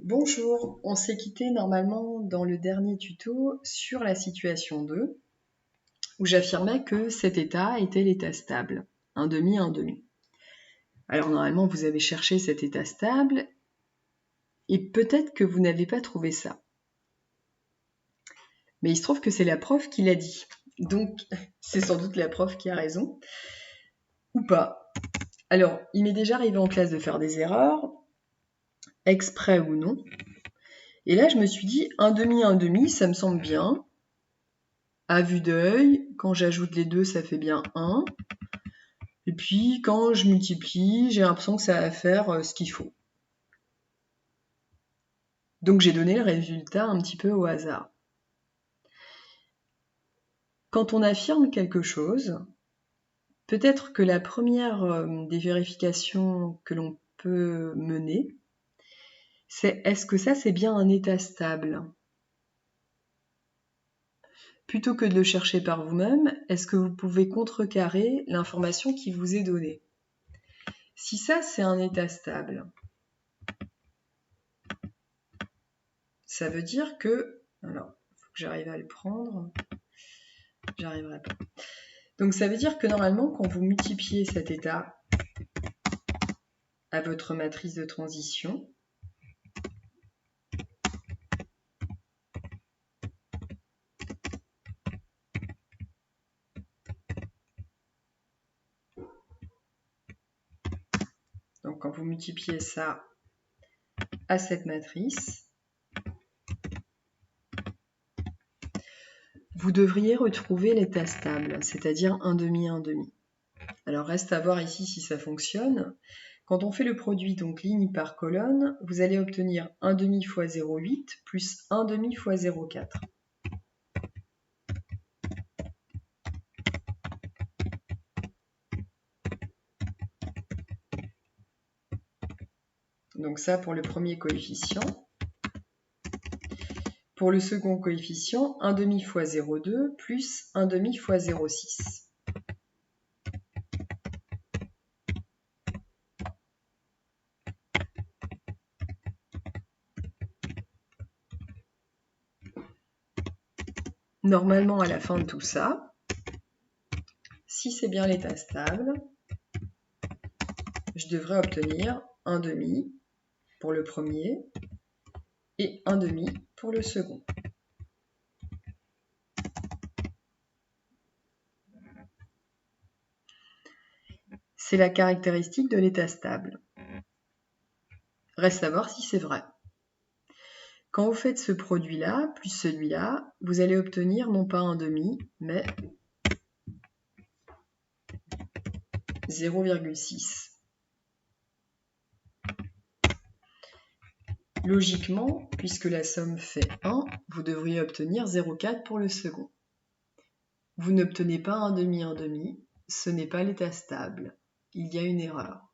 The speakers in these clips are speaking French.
Bonjour, on s'est quitté normalement dans le dernier tuto sur la situation 2 où j'affirmais que cet état était l'état stable, un demi, un demi. Alors normalement vous avez cherché cet état stable et peut-être que vous n'avez pas trouvé ça. Mais il se trouve que c'est la prof qui l'a dit, donc c'est sans doute la prof qui a raison, ou pas. Alors il m'est déjà arrivé en classe de faire des erreurs, exprès ou non, et là je me suis dit un demi, ça me semble bien. À vue d'œil, quand j'ajoute les deux, ça fait bien 1. Et puis, quand je multiplie, j'ai l'impression que ça va faire ce qu'il faut. Donc, j'ai donné le résultat un petit peu au hasard. Quand on affirme quelque chose, peut-être que la première des vérifications que l'on peut mener, c'est est-ce que ça, c'est bien un état stable ? Plutôt que de le chercher par vous-même, est-ce que vous pouvez contrecarrer l'information qui vous est donnée ? Si ça, c'est un état stable, ça veut dire que... Alors, il faut que j'arrive à le prendre. J'arriverai pas. Donc ça veut dire que normalement, quand vous multipliez cet état à votre matrice de transition, donc quand vous multipliez ça à cette matrice, vous devriez retrouver l'état stable, c'est-à-dire 1 demi, 1 demi. Alors reste à voir ici si ça fonctionne. Quand on fait le produit, donc ligne par colonne, vous allez obtenir 1 demi fois 0,8 plus 1 demi fois 0,4. Donc ça pour le premier coefficient. Pour le second coefficient, 1 demi fois 0,2 plus 1 demi fois 0,6. Normalement, à la fin de tout ça, si c'est bien l'état stable, je devrais obtenir 1 demi pour le premier et 1 demi pour le second. C'est la caractéristique de l'état stable. Reste à voir si c'est vrai. Quand vous faites ce produit-là, plus celui-là, vous allez obtenir non pas 1 demi, mais 0,6. Logiquement, puisque la somme fait 1, vous devriez obtenir 0,4 pour le second. Vous n'obtenez pas 1 demi, ce n'est pas l'état stable. Il y a une erreur.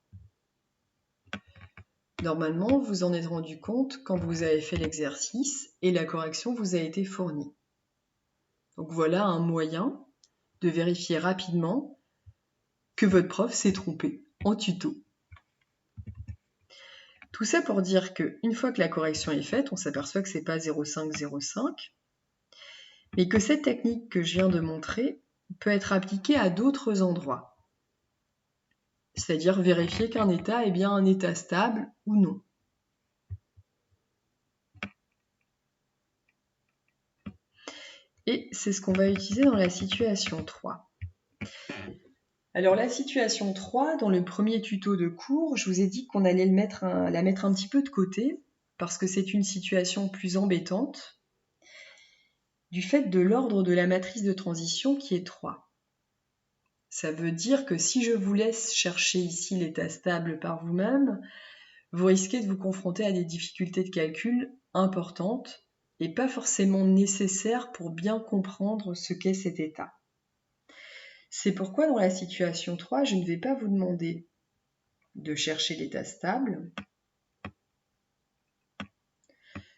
Normalement, vous en êtes rendu compte quand vous avez fait l'exercice et la correction vous a été fournie. Donc voilà un moyen de vérifier rapidement que votre prof s'est trompé en tuto. Tout ça pour dire qu'une fois que la correction est faite, on s'aperçoit que ce n'est pas 0,505, mais que cette technique que je viens de montrer peut être appliquée à d'autres endroits. C'est-à-dire vérifier qu'un état est bien un état stable ou non. Et c'est ce qu'on va utiliser dans la situation 3. Alors la situation 3, dans le premier tuto de cours, je vous ai dit qu'on allait la mettre un petit peu de côté, parce que c'est une situation plus embêtante, du fait de l'ordre de la matrice de transition qui est 3. Ça veut dire que si je vous laisse chercher ici l'état stable par vous-même, vous risquez de vous confronter à des difficultés de calcul importantes et pas forcément nécessaires pour bien comprendre ce qu'est cet état. C'est pourquoi dans la situation 3, je ne vais pas vous demander de chercher l'état stable.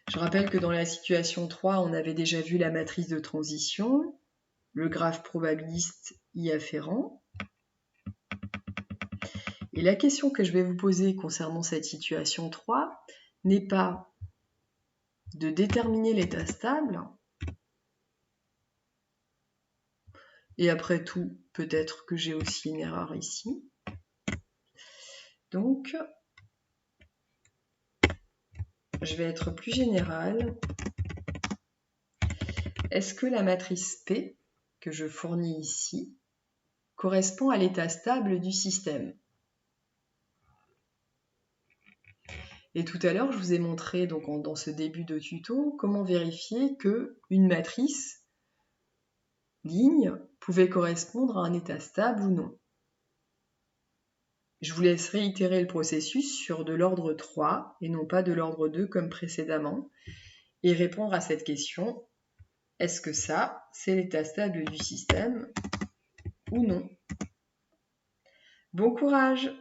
Je rappelle que dans la situation 3, on avait déjà vu la matrice de transition, le graphe probabiliste y afférent. Et la question que je vais vous poser concernant cette situation 3 n'est pas de déterminer l'état stable. Et après tout, peut-être que j'ai aussi une erreur ici. Donc, je vais être plus générale. Est-ce que la matrice P, que je fournis ici, correspond à l'état stable du système? Et tout à l'heure, je vous ai montré donc dans ce début de tuto comment vérifier qu'une matrice ligne pouvait correspondre à un état stable ou non. Je vous laisse réitérer le processus sur de l'ordre 3 et non pas de l'ordre 2 comme précédemment et répondre à cette question: est-ce que ça, c'est l'état stable du système ou non? Bon courage!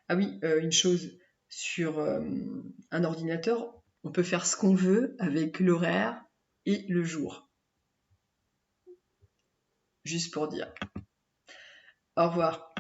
Ah oui, une chose, sur un ordinateur, on peut faire ce qu'on veut avec l'horaire et le jour. Juste pour dire. Au revoir.